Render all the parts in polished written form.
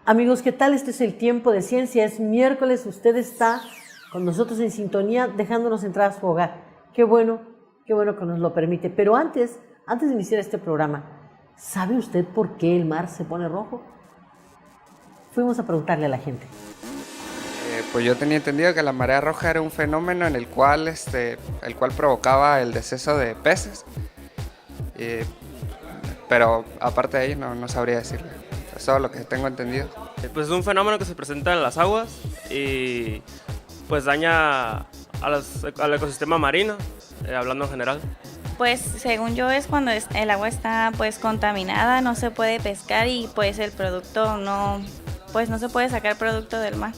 Amigos, ¿qué tal? Este es el Tiempo de Ciencia. Es miércoles, usted está con nosotros en sintonía, dejándonos entrar a su hogar. Qué bueno que nos lo permite. Pero antes de iniciar este programa, ¿sabe usted por qué el mar se pone rojo? Fuimos a preguntarle a la gente. Pues yo tenía entendido que la marea roja era un fenómeno en el cual provocaba el deceso de peces. Pero aparte de ello no sabría decirle. Es todo lo que tengo entendido. Pues es un fenómeno que se presenta en las aguas y pues daña al ecosistema marino, hablando en general. Pues según yo es cuando el agua está pues contaminada, no se puede pescar y pues el producto no se puede sacar producto del mar.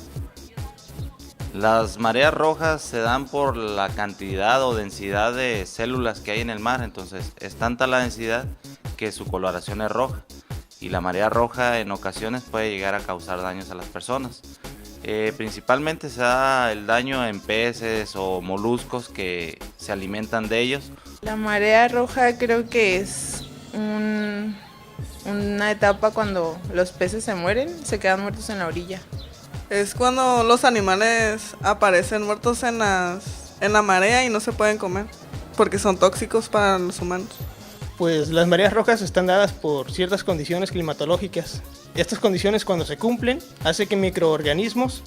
Las mareas rojas se dan por la cantidad o densidad de células que hay en el mar, entonces es tanta la densidad que su coloración es roja y la marea roja en ocasiones puede llegar a causar daños a las personas. Principalmente se da el daño en peces o moluscos que se alimentan de ellos. La marea roja creo que es una etapa cuando los peces se mueren, se quedan muertos en la orilla. Es cuando los animales aparecen muertos en la marea y no se pueden comer, porque son tóxicos para los humanos. Pues las mareas rojas están dadas por ciertas condiciones climatológicas. Estas condiciones, cuando se cumplen, hace que microorganismos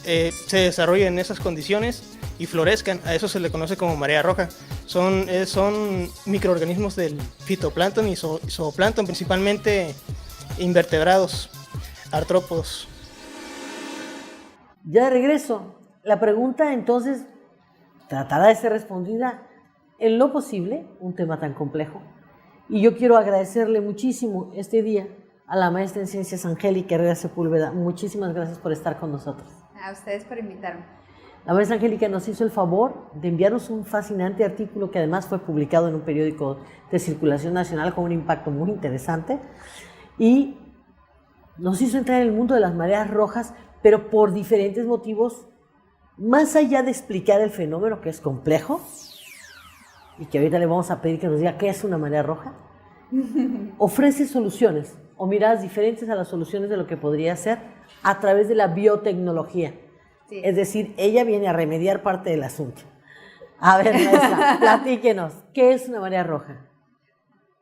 se desarrollen en esas condiciones y florezcan. A eso se le conoce como marea roja. Son microorganismos del fitoplancton y zooplancton, principalmente invertebrados, artrópodos. Ya de regreso, la pregunta entonces tratará de ser respondida en lo posible, un tema tan complejo. Y yo quiero agradecerle muchísimo este día a la maestra en Ciencias Angélica Herrera Sepúlveda. Muchísimas gracias por estar con nosotros. A ustedes por invitarme. La maestra Angélica nos hizo el favor de enviarnos un fascinante artículo que además fue publicado en un periódico de circulación nacional con un impacto muy interesante y nos hizo entrar en el mundo de las mareas rojas, pero por diferentes motivos, más allá de explicar el fenómeno, que es complejo, y que ahorita le vamos a pedir que nos diga qué es una marea roja, ofrece soluciones o miradas diferentes a las soluciones de lo que podría ser a través de la biotecnología. Sí. Es decir, ella viene a remediar parte del asunto. A ver, maestra, platíquenos, ¿qué es una marea roja?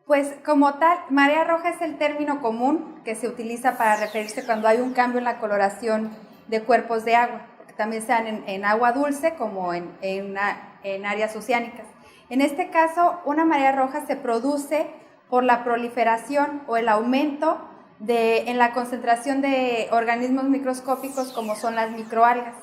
Pues como tal, marea roja es el término común que se utiliza para referirse cuando hay un cambio en la coloración de cuerpos de agua, porque también se dan en agua dulce como en áreas oceánicas. En este caso, una marea roja se produce por la proliferación o el aumento en la concentración de organismos microscópicos como son las microalgas.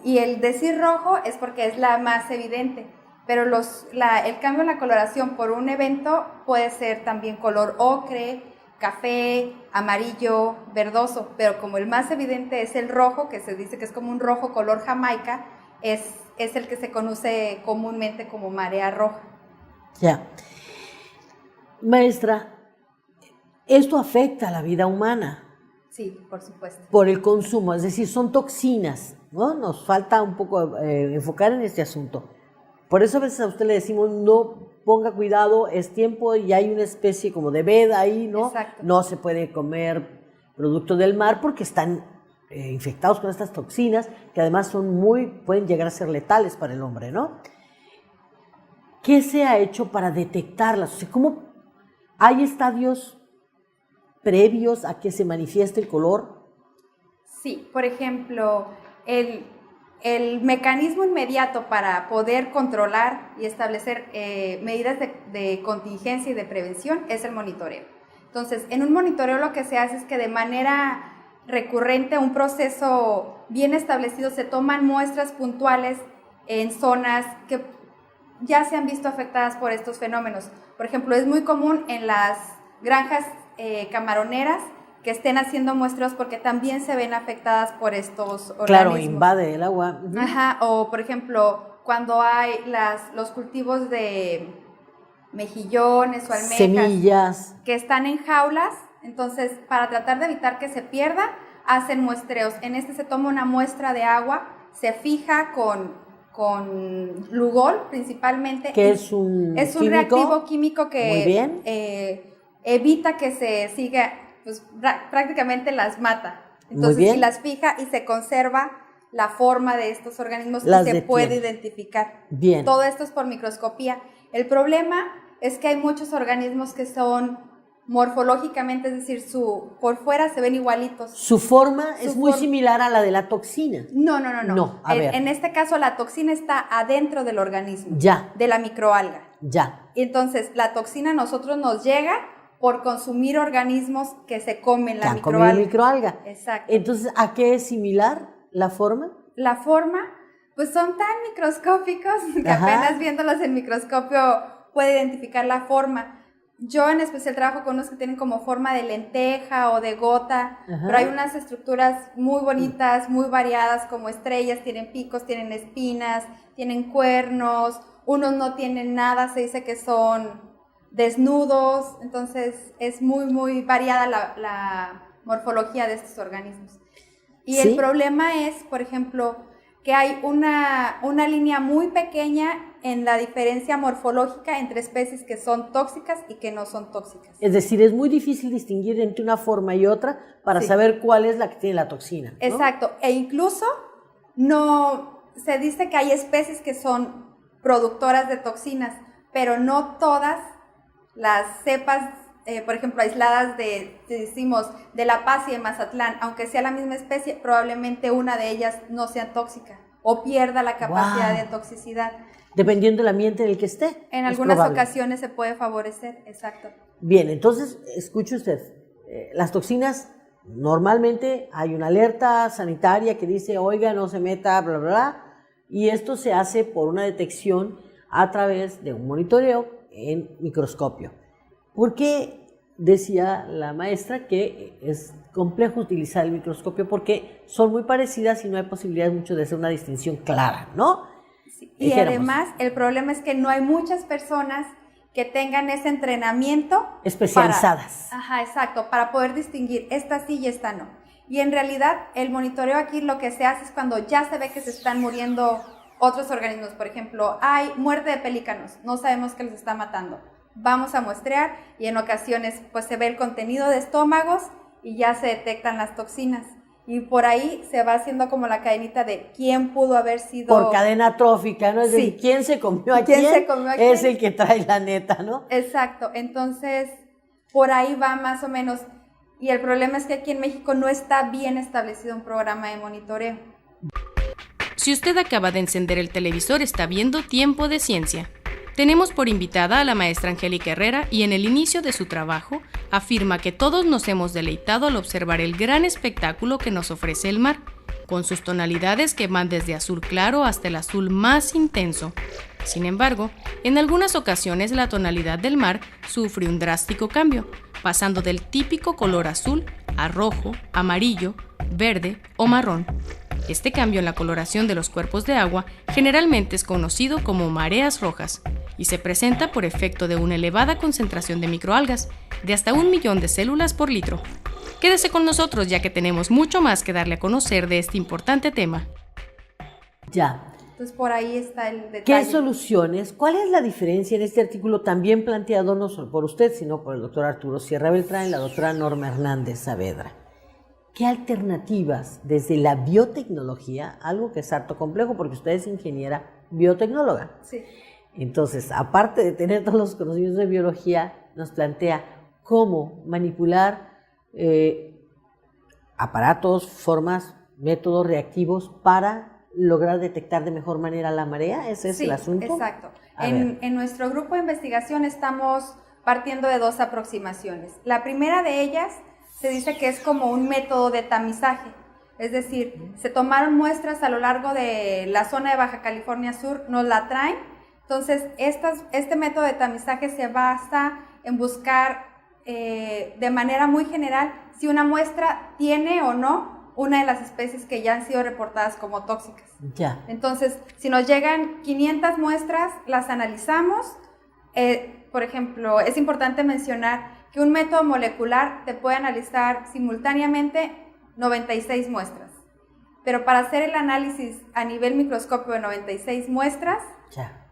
Y el decir rojo es porque es la más evidente, pero el cambio en la coloración por un evento puede ser también color ocre, café, amarillo, verdoso, pero como el más evidente es el rojo, que se dice que es como un rojo color jamaica, es el que se conoce comúnmente como marea roja. Ya. Maestra, ¿esto afecta a la vida humana? Sí, por supuesto. Por el consumo, es decir, son toxinas, ¿no? Nos falta un poco enfocar en este asunto. Por eso a veces a usted le decimos, no ponga cuidado, es tiempo y hay una especie como de veda ahí, ¿no? Exacto. No se puede comer productos del mar porque están infectados con estas toxinas que además pueden llegar a ser letales para el hombre, ¿no? ¿Qué se ha hecho para detectarlas? O sea, ¿cómo hay estadios previos a que se manifieste el color? Sí, por ejemplo, el mecanismo inmediato para poder controlar y establecer medidas de contingencia y de prevención es el monitoreo. Entonces, en un monitoreo lo que se hace es que de manera recurrente, un proceso bien establecido, se toman muestras puntuales en zonas que ya se han visto afectadas por estos fenómenos. Por ejemplo, es muy común en las granjas camaroneras que estén haciendo muestreos porque también se ven afectadas por estos organismos. Claro, invade el agua. Ajá, o por ejemplo, cuando hay los cultivos de mejillones o almejas, semillas, que están en jaulas, entonces para tratar de evitar que se pierda, hacen muestreos. En este se toma una muestra de agua, se fija con Lugol principalmente. Que es un reactivo químico que muy bien. Evita que se siga, pues prácticamente las mata. Entonces, bien. si las fija y se conserva la forma de estos organismos Las y se puede detiene. identificar. Bien. Todo esto es por microscopía. El problema es que hay muchos organismos que son morfológicamente, es decir, por fuera se ven igualitos. Su forma Su es muy forma- similar a la de la toxina. No. No, a ver. En este caso, la toxina está adentro del organismo, Ya. de la microalga. Ya. Y entonces, la toxina a nosotros nos llega por consumir organismos que se comen Que la han comido microalga. microalga. Exacto. Entonces, ¿a qué es similar la forma? La forma, pues son tan microscópicos que Ajá. apenas viéndolos en microscopio puede identificar la forma. Yo en especial trabajo con unos que tienen como forma de lenteja o de gota, Ajá. pero hay unas estructuras muy bonitas, muy variadas, como estrellas, tienen picos, tienen espinas, tienen cuernos, unos no tienen nada, se dice que son desnudos, entonces es muy variada la morfología de estos organismos. Y Sí. el problema es, por ejemplo, que hay una línea muy pequeña en la diferencia morfológica entre especies que son tóxicas y que no son tóxicas. Es decir, es muy difícil distinguir entre una forma y otra para Sí. saber cuál es la que tiene la toxina, ¿no? Exacto, e incluso no se dice que hay especies que son productoras de toxinas, pero no todas las cepas, por ejemplo, aisladas decimos, de La Paz y de Mazatlán, aunque sea la misma especie, probablemente una de ellas no sea tóxica o pierda la capacidad Wow. de toxicidad. Dependiendo del ambiente en el que esté. En es algunas probable. ocasiones se puede favorecer, exacto. Bien, entonces, escuche usted, las toxinas, normalmente hay una alerta sanitaria que dice, oiga, no se meta, bla, bla, bla, y esto se hace por una detección a través de un monitoreo en microscopio. ¿Por qué decía la maestra que es complejo utilizar el microscopio? Porque son muy parecidas y no hay posibilidad mucho de hacer una distinción clara, ¿no? Sí, y Dijéramos. además, el problema es que no hay muchas personas que tengan ese entrenamiento Especializadas. Ajá, exacto, para poder distinguir esta sí y esta no. Y en realidad, el monitoreo aquí lo que se hace es cuando ya se ve que se están muriendo otros organismos. Por ejemplo, hay muerte de pelícanos, no sabemos qué los está matando. Vamos a muestrear y en ocasiones pues se ve el contenido de estómagos y ya se detectan las toxinas. Y por ahí se va haciendo como la cadenita de quién pudo haber sido... Por cadena trófica, ¿no? Es Sí. decir, quién se comió a ¿Quién quién, se comió a es quién? el que trae la neta, ¿no? Exacto, entonces por ahí va más o menos. Y el problema es que aquí en México no está bien establecido un programa de monitoreo. Si usted acaba de encender el televisor, está viendo Tiempo de Ciencia. Tenemos por invitada a la maestra Angélica Herrera y en el inicio de su trabajo afirma que todos nos hemos deleitado al observar el gran espectáculo que nos ofrece el mar, con sus tonalidades que van desde azul claro hasta el azul más intenso. Sin embargo, en algunas ocasiones la tonalidad del mar sufre un drástico cambio, pasando del típico color azul a rojo, amarillo, verde o marrón. Este cambio en la coloración de los cuerpos de agua generalmente es conocido como mareas rojas y se presenta por efecto de una elevada concentración de microalgas, de hasta 1 millón de células por litro. Quédese con nosotros ya que tenemos mucho más que darle a conocer de este importante tema. Ya. Entonces por ahí está el detalle. ¿Qué soluciones? ¿Cuál es la diferencia en este artículo también planteado no solo por usted, sino por el doctor Arturo Sierra Beltrán y la doctora Norma Hernández Saavedra? ¿Qué alternativas desde la biotecnología, algo que es harto complejo porque usted es ingeniera biotecnóloga? Sí. Entonces, aparte de tener todos los conocimientos de biología, nos plantea cómo manipular aparatos, formas, métodos reactivos para lograr detectar de mejor manera la marea. ¿Ese es Sí, el asunto? exacto. A ver. En nuestro grupo de investigación estamos partiendo de dos aproximaciones. La primera de ellas se dice que es como un método de tamizaje, es decir, se tomaron muestras a lo largo de la zona de Baja California Sur, nos la traen, entonces este método de tamizaje se basa en buscar de manera muy general si una muestra tiene o no una de las especies que ya han sido reportadas como tóxicas. Ya. Entonces, si nos llegan 500 muestras, las analizamos. Por ejemplo, es importante mencionar que un método molecular te puede analizar simultáneamente 96 muestras. Pero para hacer el análisis a nivel microscopio de 96 muestras, Ya.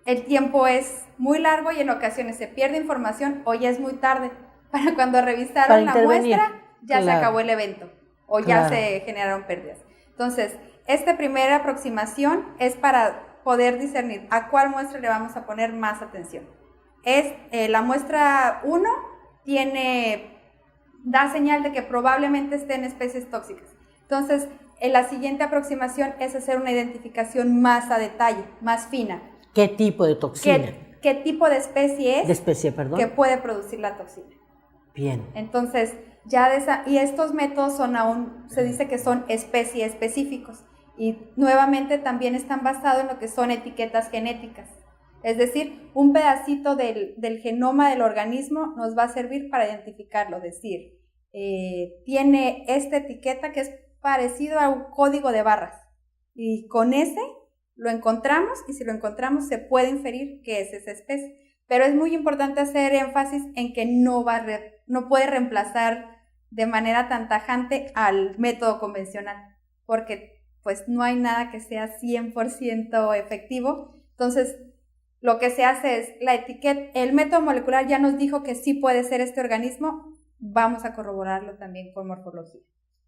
el tiempo es muy largo y en ocasiones se pierde información o ya es muy tarde. Para cuando revisaron la intervenir. muestra, ya se Claro. acabó el evento. o ya se generaron pérdidas. Entonces, esta primera aproximación es para poder discernir a cuál muestra le vamos a poner más atención. La muestra 1 da señal de que probablemente esté en especies tóxicas. Entonces, la siguiente aproximación es hacer una identificación más a detalle, más fina. ¿Qué tipo de toxina? ¿Qué tipo de especie es? De especie, perdón. Que puede producir la toxina. Bien. Entonces, y estos métodos se dice que son especie específicos. Y nuevamente también están basados en lo que son etiquetas genéticas. Es decir, un pedacito del genoma del organismo nos va a servir para identificarlo. Es decir, tiene esta etiqueta que es parecido a un código de barras. Y con ese lo encontramos, y si lo encontramos se puede inferir que es esa especie. Pero es muy importante hacer énfasis en que no puede reemplazar de manera tan tajante al método convencional, porque pues no hay nada que sea 100% efectivo. Entonces, lo que se hace es el método molecular ya nos dijo que sí puede ser este organismo, vamos a corroborarlo también con morfología.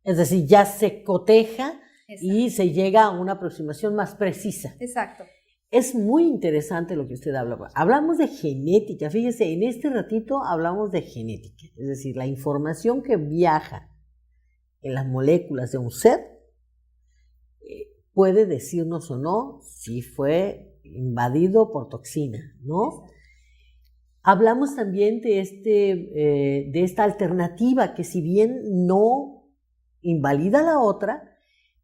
Es decir, ya se coteja. Exacto. Y se llega a una aproximación más precisa. Exacto. Es muy interesante lo que usted habla. Hablamos de genética, fíjese, en este ratito hablamos de genética, es decir, la información que viaja en las moléculas de un ser puede decirnos o no si fue invadido por toxina, ¿no? Exacto. Hablamos también de esta alternativa que, si bien no invalida la otra,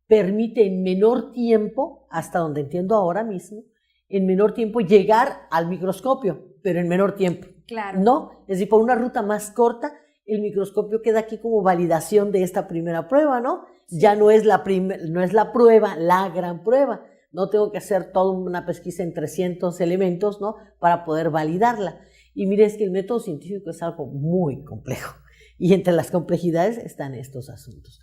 permite en menor tiempo, hasta donde entiendo ahora mismo, en menor tiempo llegar al microscopio, pero en menor tiempo. Claro. ¿No? Es decir, por una ruta más corta, el microscopio queda aquí como validación de esta primera prueba, ¿no? Sí. Ya no es la prueba, la gran prueba. No tengo que hacer toda una pesquisa en 300 elementos, ¿no? Para poder validarla. Y mire, es que el método científico es algo muy complejo. Y entre las complejidades están estos asuntos.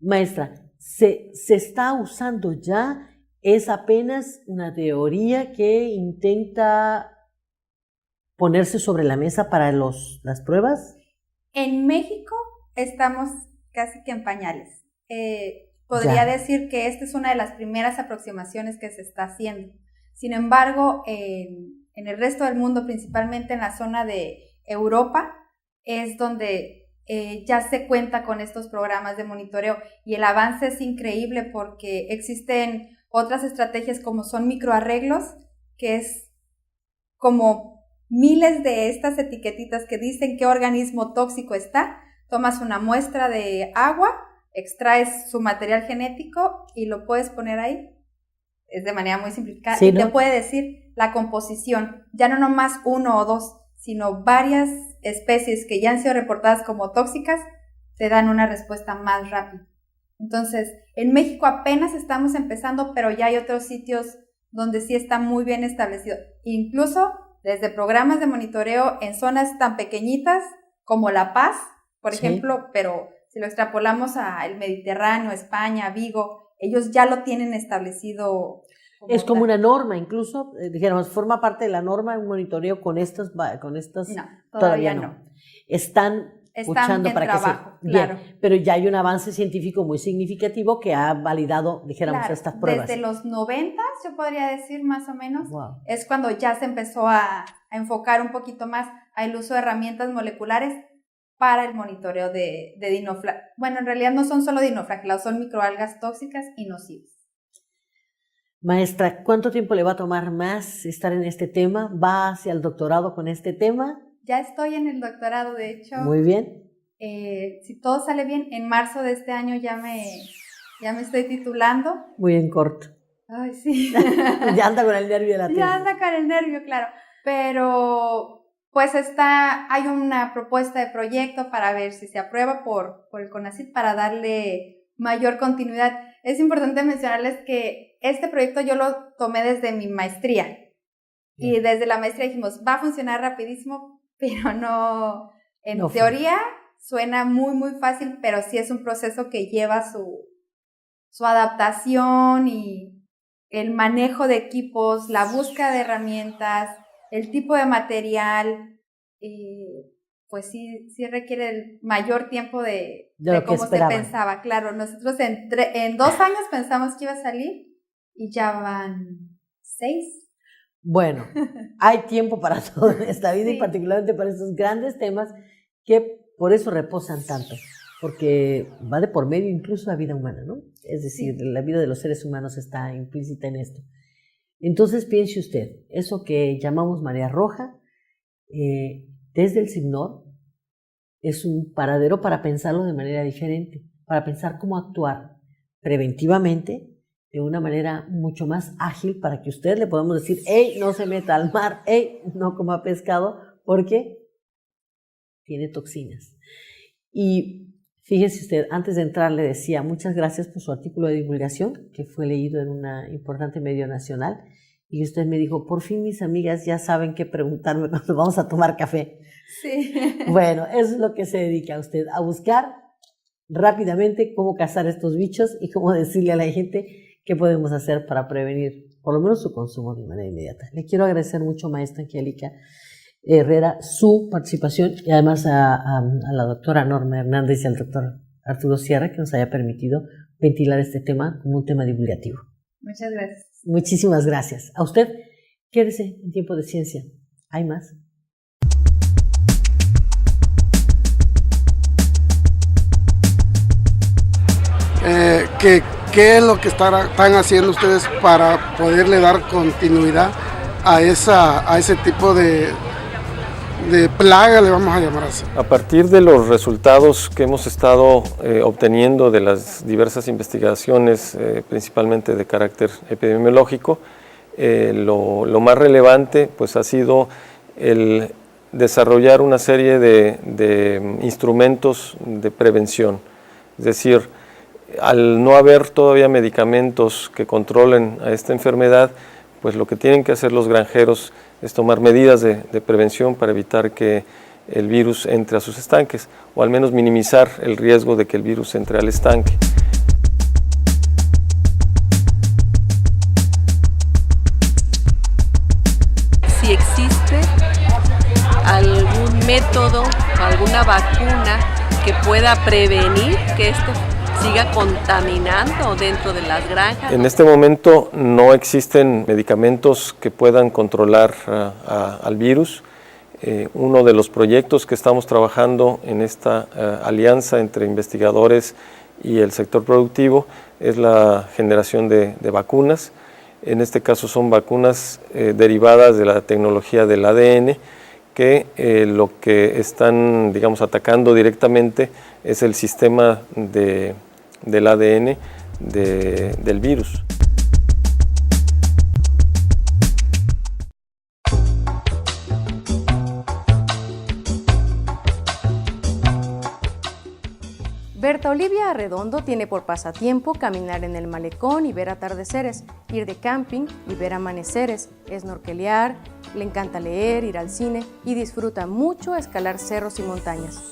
Maestra, ¿se está usando ya? ¿Es apenas una teoría que intenta ponerse sobre la mesa para las pruebas? En México estamos casi que en pañales. Podría decir que esta es una de las primeras aproximaciones que se está haciendo. Sin embargo, en el resto del mundo, principalmente en la zona de Europa, es donde ya se cuenta con estos programas de monitoreo, y el avance es increíble porque existen otras estrategias como son microarreglos, que es como miles de estas etiquetitas que dicen qué organismo tóxico está. Tomas una muestra de agua, extraes su material genético y lo puedes poner ahí. Es de manera muy simplificada. Sí, y ¿no? Te puede decir la composición, ya no nomás 1 o 2, sino varias especies que ya han sido reportadas como tóxicas, te dan una respuesta más rápida. Entonces, en México apenas estamos empezando, pero ya hay otros sitios donde sí está muy bien establecido. Incluso desde programas de monitoreo en zonas tan pequeñitas como La Paz, por ejemplo, pero si lo extrapolamos al Mediterráneo, España, Vigo, ellos ya lo tienen establecido. Es como una norma, incluso, dijéramos, forma parte de la norma un monitoreo con estas no, todavía no. Están luchando para trabajo, que se... claro. Bien, pero ya hay un avance científico muy significativo que ha validado, dijéramos, claro, estas pruebas. Desde los 90, yo podría decir más o menos, wow. Es cuando ya se empezó a enfocar un poquito más al uso de herramientas moleculares para el monitoreo de dinoflagellados. Bueno, en realidad no son solo dinoflagellados, son microalgas tóxicas y nocivas. Maestra, ¿cuánto tiempo le va a tomar más estar en este tema? ¿Va hacia el doctorado con este tema? Ya estoy en el doctorado, de hecho. Muy bien. Si todo sale bien, en marzo de este año ya me estoy titulando. Muy en corto. Ay, sí. Ya anda con el nervio de la tesis. Ya anda con el nervio, claro. Pero pues hay una propuesta de proyecto para ver si se aprueba por el CONACYT para darle mayor continuidad. Es importante mencionarles que este proyecto yo lo tomé desde mi maestría. Y desde la maestría dijimos, va a funcionar rapidísimo, pero no, en teoría suena muy, muy fácil, pero sí es un proceso que lleva su adaptación y el manejo de equipos, la búsqueda de herramientas, el tipo de material, pues sí requiere el mayor tiempo de lo que cómo se esperaban. pensaba. Claro, nosotros en 2 años pensamos que iba a salir y ya van 6. Bueno, hay tiempo para todo en esta vida y Sí. particularmente para estos grandes temas que por eso reposan tanto, porque va de por medio incluso la vida humana, ¿no? Es decir, la vida de los seres humanos está implícita en esto. Entonces piense usted, eso que llamamos marea roja, desde el SIGNOR, es un paradero para pensarlo de manera diferente, para pensar cómo actuar preventivamente, de una manera mucho más ágil, para que usted le podamos decir, hey, no se meta al mar, hey, no coma pescado, porque tiene toxinas. Y fíjese usted, antes de entrar le decía, muchas gracias por su artículo de divulgación, que fue leído en una importante medio nacional, y usted me dijo, por fin mis amigas ya saben qué preguntarme cuando vamos a tomar café. Sí. Bueno, eso es lo que se dedica usted, a buscar rápidamente cómo cazar estos bichos y cómo decirle a la gente qué podemos hacer para prevenir por lo menos su consumo de manera inmediata. Le quiero agradecer mucho, maestra Angélica Herrera, su participación y además a la doctora Norma Hernández y al doctor Arturo Sierra que nos haya permitido ventilar este tema como un tema divulgativo. Muchas gracias. Muchísimas gracias. A usted, quédese en Tiempo de Ciencia. ¿Hay más? ¿Qué es lo que están haciendo ustedes para poderle dar continuidad a ese tipo de plaga, le vamos a llamar así? A partir de los resultados que hemos estado obteniendo de las diversas investigaciones, principalmente de carácter epidemiológico, lo más relevante pues, ha sido el desarrollar una serie de instrumentos de prevención. Es decir, al no haber todavía medicamentos que controlen a esta enfermedad, pues lo que tienen que hacer los granjeros es tomar medidas de prevención para evitar que el virus entre a sus estanques, o al menos minimizar el riesgo de que el virus entre al estanque. Si existe algún método, alguna vacuna que pueda prevenir que esto siga contaminando dentro de las granjas. En este momento no existen medicamentos que puedan controlar al virus. Uno de los proyectos que estamos trabajando en esta alianza entre investigadores y el sector productivo es la generación de vacunas. En este caso son vacunas derivadas de la tecnología del ADN, que lo que están, digamos, atacando directamente es el sistema del ADN del virus. Berta Olivia Arredondo tiene por pasatiempo caminar en el malecón y ver atardeceres, ir de camping y ver amaneceres, snorkelear, le encanta leer, ir al cine y disfruta mucho escalar cerros y montañas.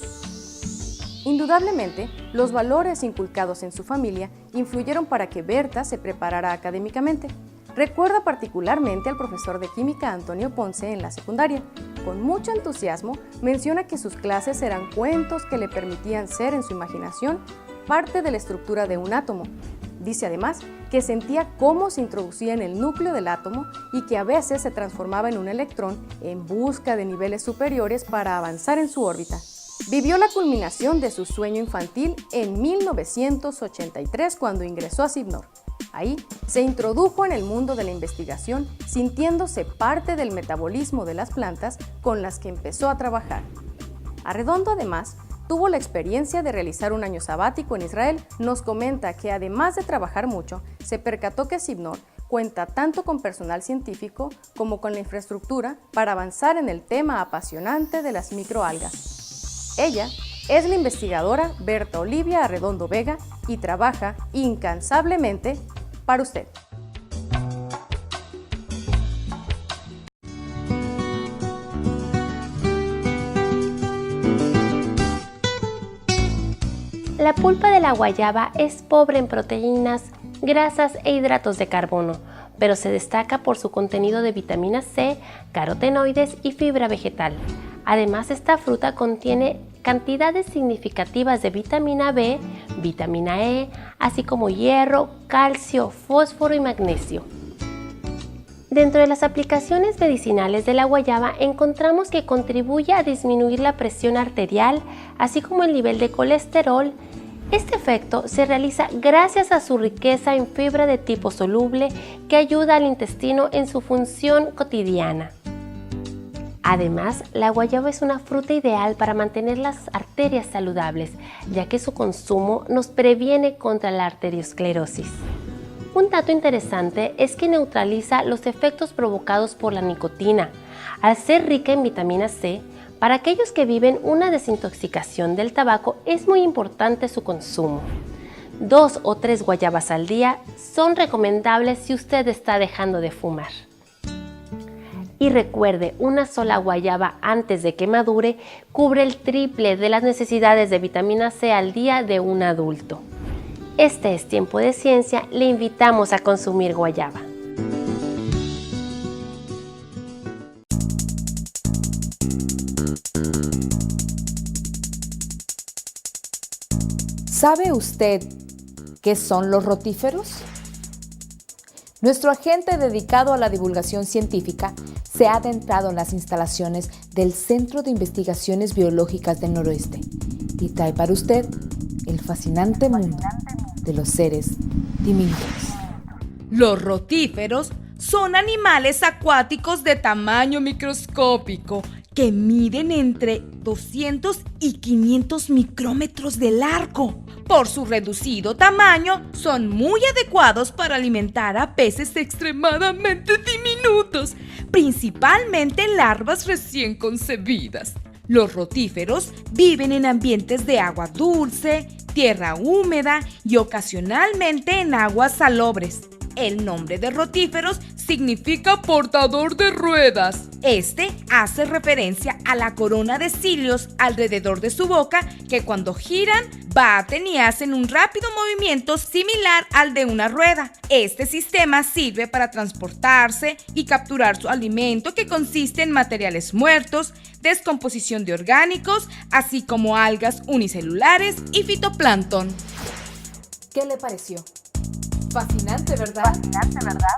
Indudablemente, los valores inculcados en su familia influyeron para que Berta se preparara académicamente. Recuerda particularmente al profesor de química Antonio Ponce en la secundaria. Con mucho entusiasmo menciona que sus clases eran cuentos que le permitían ser en su imaginación parte de la estructura de un átomo. Dice además que sentía cómo se introducía en el núcleo del átomo y que a veces se transformaba en un electrón en busca de niveles superiores para avanzar en su órbita. Vivió la culminación de su sueño infantil en 1983 cuando ingresó a SIGNOR. Ahí se introdujo en el mundo de la investigación, sintiéndose parte del metabolismo de las plantas con las que empezó a trabajar. Arredondo, además, tuvo la experiencia de realizar un año sabático en Israel. Nos comenta que además de trabajar mucho, se percató que SIGNOR cuenta tanto con personal científico como con la infraestructura para avanzar en el tema apasionante de las microalgas. Ella es la investigadora Berta Olivia Arredondo Vega y trabaja incansablemente para usted. La pulpa de la guayaba es pobre en proteínas, grasas e hidratos de carbono, pero se destaca por su contenido de vitamina C, carotenoides y fibra vegetal. Además, esta fruta contiene cantidades significativas de vitamina B, vitamina E, así como hierro, calcio, fósforo y magnesio. Dentro de las aplicaciones medicinales de la guayaba encontramos que contribuye a disminuir la presión arterial, así como el nivel de colesterol. Este efecto se realiza gracias a su riqueza en fibra de tipo soluble que ayuda al intestino en su función cotidiana. Además, la guayaba es una fruta ideal para mantener las arterias saludables, ya que su consumo nos previene contra la arteriosclerosis. Un dato interesante es que neutraliza los efectos provocados por la nicotina. Al ser rica en vitamina C, para aquellos que viven una desintoxicación del tabaco es muy importante su consumo. 2 o 3 guayabas al día son recomendables si usted está dejando de fumar. Y recuerde, una sola guayaba antes de que madure cubre el triple de las necesidades de vitamina C al día de un adulto. Este es Tiempo de Ciencia, le invitamos a consumir guayaba. ¿Sabe usted qué son los rotíferos? Nuestro agente dedicado a la divulgación científica se ha adentrado en las instalaciones del Centro de Investigaciones Biológicas del Noroeste y trae para usted el fascinante mundo de los seres diminutos. Los rotíferos son animales acuáticos de tamaño microscópico que miden entre 200 y 500 micrómetros de largo. Por su reducido tamaño, son muy adecuados para alimentar a peces extremadamente diminutos, principalmente larvas recién concebidas. Los rotíferos viven en ambientes de agua dulce, tierra húmeda y ocasionalmente en aguas salobres. El nombre de rotíferos significa portador de ruedas. Este hace referencia a la corona de cilios alrededor de su boca que cuando giran baten y hacen un rápido movimiento similar al de una rueda. Este sistema sirve para transportarse y capturar su alimento, que consiste en materiales muertos, descomposición de orgánicos, así como algas unicelulares y fitoplancton. ¿Qué le pareció? Fascinante, ¿verdad? Fascinante, ¿verdad?